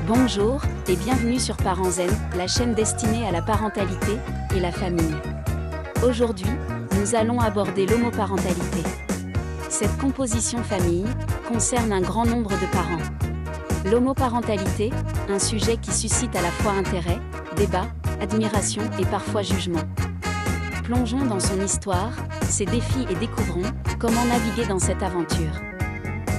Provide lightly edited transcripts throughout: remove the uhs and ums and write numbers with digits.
Bonjour et bienvenue sur Parents Zen, la chaîne destinée à la parentalité et la famille. Aujourd'hui, nous allons aborder l'homoparentalité. Cette composition famille concerne un grand nombre de parents. L'homoparentalité, un sujet qui suscite à la fois intérêt, débat, admiration et parfois jugement. Plongeons dans son histoire, ses défis et découvrons comment naviguer dans cette aventure.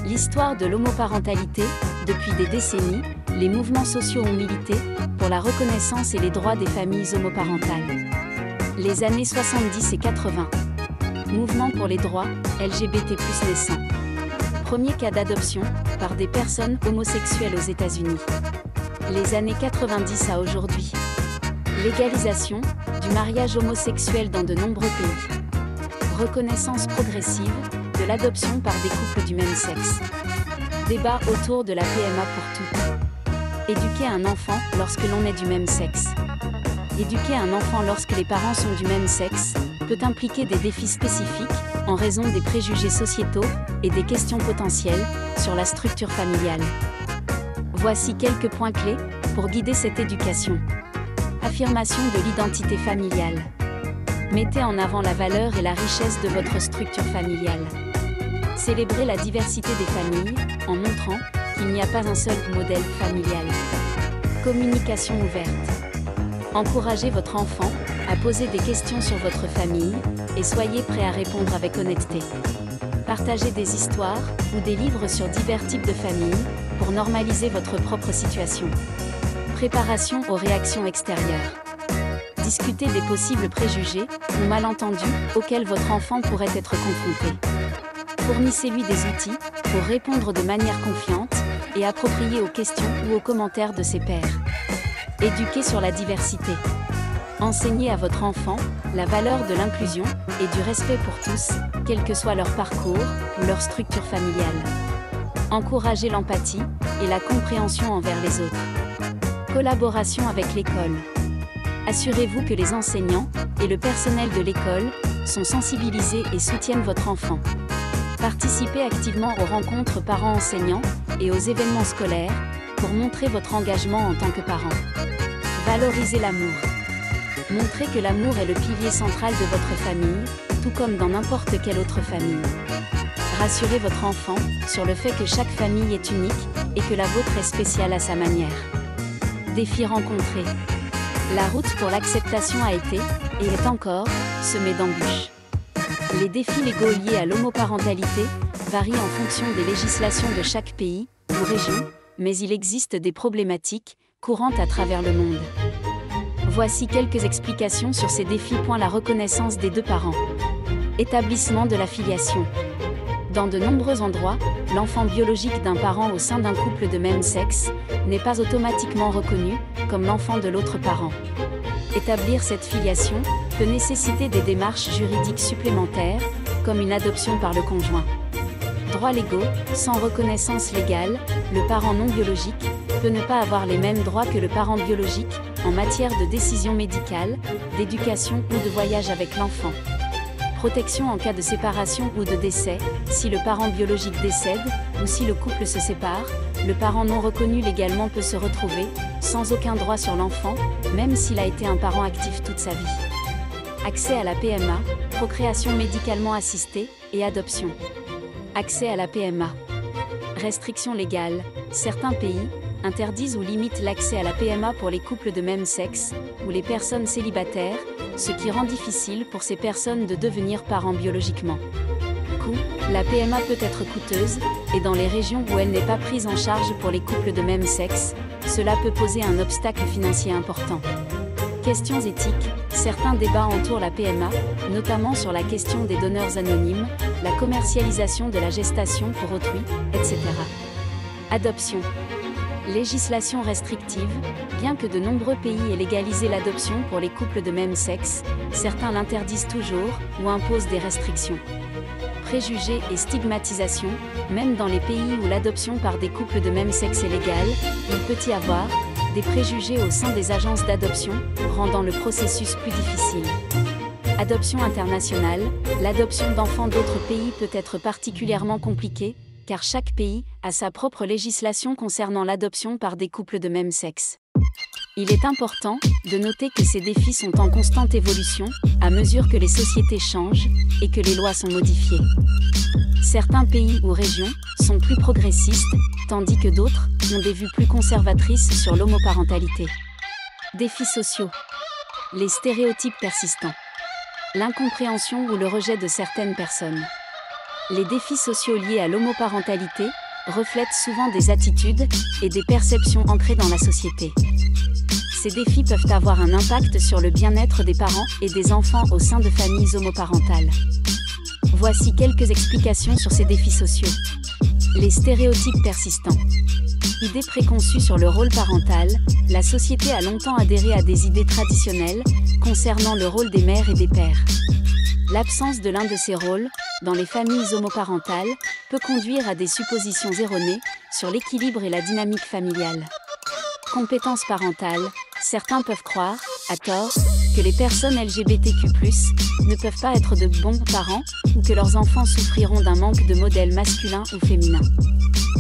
L'histoire de l'homoparentalité, depuis des décennies, les mouvements sociaux ont milité pour la reconnaissance et les droits des familles homoparentales. Les années 70 et 80. Mouvement pour les droits, LGBT+ naissant. Premier cas d'adoption, par des personnes homosexuelles aux États-Unis. Les années 90 à aujourd'hui. Légalisation du mariage homosexuel dans de nombreux pays. Reconnaissance progressive de l'adoption par des couples du même sexe. Débat autour de la PMA pour toutes. Éduquer un enfant lorsque l'on est du même sexe. Éduquer un enfant lorsque les parents sont du même sexe peut impliquer des défis spécifiques en raison des préjugés sociétaux et des questions potentielles sur la structure familiale. Voici quelques points clés pour guider cette éducation. Affirmation de l'identité familiale. Mettez en avant la valeur et la richesse de votre structure familiale. Célébrez la diversité des familles en montrant qu'il n'y a pas un seul modèle familial. Communication ouverte. Encouragez votre enfant à poser des questions sur votre famille et soyez prêt à répondre avec honnêteté. Partagez des histoires ou des livres sur divers types de familles pour normaliser votre propre situation. Préparation aux réactions extérieures. Discutez des possibles préjugés ou malentendus auxquels votre enfant pourrait être confronté. Fournissez-lui des outils pour répondre de manière confiante et appropriée aux questions ou aux commentaires de ses pairs. Éduquez sur la diversité. Enseignez à votre enfant la valeur de l'inclusion et du respect pour tous, quel que soit leur parcours ou leur structure familiale. Encouragez l'empathie et la compréhension envers les autres. Collaboration avec l'école. Assurez-vous que les enseignants et le personnel de l'école sont sensibilisés et soutiennent votre enfant. Participez activement aux rencontres parents-enseignants et aux événements scolaires pour montrer votre engagement en tant que parent. Valorisez l'amour. Montrez que l'amour est le pilier central de votre famille, tout comme dans n'importe quelle autre famille. Rassurez votre enfant sur le fait que chaque famille est unique et que la vôtre est spéciale à sa manière. Défis rencontrés. La route pour l'acceptation a été, et est encore, semée d'embûches. Les défis légaux liés à l'homoparentalité varient en fonction des législations de chaque pays ou région, mais il existe des problématiques courantes à travers le monde. Voici quelques explications sur ces défis. La reconnaissance des deux parents. Établissement de la filiation. Dans de nombreux endroits, l'enfant biologique d'un parent au sein d'un couple de même sexe n'est pas automatiquement reconnu comme l'enfant de l'autre parent. Établir cette filiation peut nécessiter des démarches juridiques supplémentaires, comme une adoption par le conjoint. Droits légaux. Sans reconnaissance légale, le parent non biologique peut ne pas avoir les mêmes droits que le parent biologique en matière de décision médicale, d'éducation ou de voyage avec l'enfant. Protection en cas de séparation ou de décès. Si le parent biologique décède, ou si le couple se sépare, le parent non reconnu légalement peut se retrouver sans aucun droit sur l'enfant, même s'il a été un parent actif toute sa vie. Accès à la PMA, procréation médicalement assistée, et adoption. Accès à la PMA. Restrictions légales. Certains pays interdisent ou limitent l'accès à la PMA pour les couples de même sexe, ou les personnes célibataires, ce qui rend difficile pour ces personnes de devenir parents biologiquement. Coût. La PMA peut être coûteuse, et dans les régions où elle n'est pas prise en charge pour les couples de même sexe, cela peut poser un obstacle financier important. Questions éthiques. Certains débats entourent la PMA, notamment sur la question des donneurs anonymes, la commercialisation de la gestation pour autrui, etc. Adoption. Législation restrictive. Bien que de nombreux pays aient légalisé l'adoption pour les couples de même sexe, certains l'interdisent toujours ou imposent des restrictions. Préjugés et stigmatisation. Même dans les pays où l'adoption par des couples de même sexe est légale, il peut y avoir des préjugés au sein des agences d'adoption, rendant le processus plus difficile. Adoption internationale. L'adoption d'enfants d'autres pays peut être particulièrement compliquée, car chaque pays a sa propre législation concernant l'adoption par des couples de même sexe. Il est important de noter que ces défis sont en constante évolution, à mesure que les sociétés changent et que les lois sont modifiées. Certains pays ou régions sont plus progressistes, tandis que d'autres ont des vues plus conservatrices sur l'homoparentalité. Défis sociaux. Les stéréotypes persistants. L'incompréhension ou le rejet de certaines personnes. Les défis sociaux liés à l'homoparentalité reflètent souvent des attitudes et des perceptions ancrées dans la société. Ces défis peuvent avoir un impact sur le bien-être des parents et des enfants au sein de familles homoparentales. Voici quelques explications sur ces défis sociaux. Les stéréotypes persistants. Idées préconçues sur le rôle parental, la société a longtemps adhéré à des idées traditionnelles concernant le rôle des mères et des pères. L'absence de l'un de ces rôles, dans les familles homoparentales, peut conduire à des suppositions erronées sur l'équilibre et la dynamique familiale. Compétences parentales. Certains peuvent croire, à tort, que les personnes LGBTQ+, ne peuvent pas être de bons parents ou que leurs enfants souffriront d'un manque de modèles masculins ou féminins.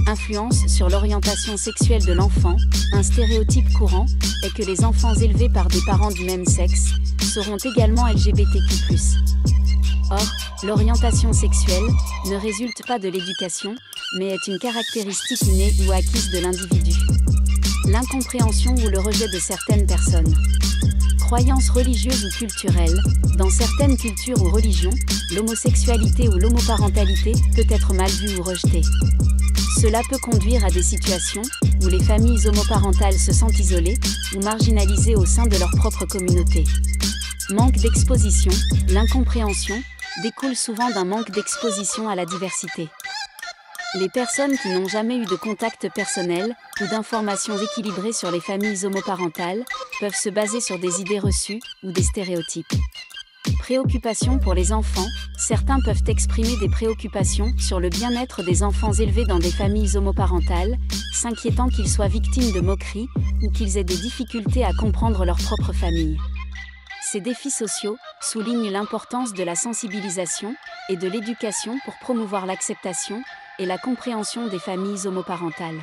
Influence sur l'orientation sexuelle de l'enfant. Un stéréotype courant est que les enfants élevés par des parents du même sexe seront également LGBTQ+. Or, l'orientation sexuelle ne résulte pas de l'éducation, mais est une caractéristique innée ou acquise de l'individu. L'incompréhension ou le rejet de certaines personnes. Croyances religieuses ou culturelles. Dans certaines cultures ou religions, l'homosexualité ou l'homoparentalité peut être mal vue ou rejetée. Cela peut conduire à des situations où les familles homoparentales se sentent isolées ou marginalisées au sein de leur propre communauté. Manque d'exposition. L'incompréhension découle souvent d'un manque d'exposition à la diversité. Les personnes qui n'ont jamais eu de contact personnel ou d'informations équilibrées sur les familles homoparentales peuvent se baser sur des idées reçues ou des stéréotypes. Préoccupations pour les enfants. Certains peuvent exprimer des préoccupations sur le bien-être des enfants élevés dans des familles homoparentales, s'inquiétant qu'ils soient victimes de moqueries ou qu'ils aient des difficultés à comprendre leur propre famille. Ces défis sociaux soulignent l'importance de la sensibilisation et de l'éducation pour promouvoir l'acceptation et la compréhension des familles homoparentales.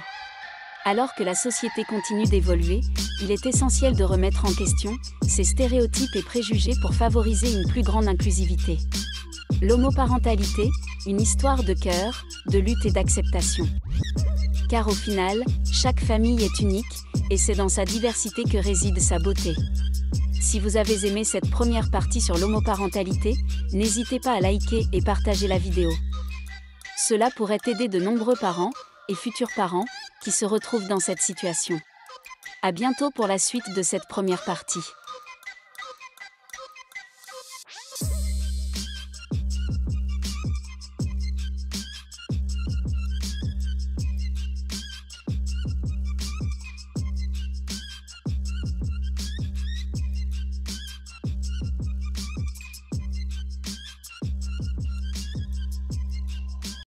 Alors que la société continue d'évoluer, il est essentiel de remettre en question ces stéréotypes et préjugés pour favoriser une plus grande inclusivité. L'homoparentalité, une histoire de cœur, de lutte et d'acceptation. Car au final, chaque famille est unique, et c'est dans sa diversité que réside sa beauté. Si vous avez aimé cette première partie sur l'homoparentalité, n'hésitez pas à liker et partager la vidéo. Cela pourrait aider de nombreux parents et futurs parents qui se retrouvent dans cette situation. À bientôt pour la suite de cette première partie.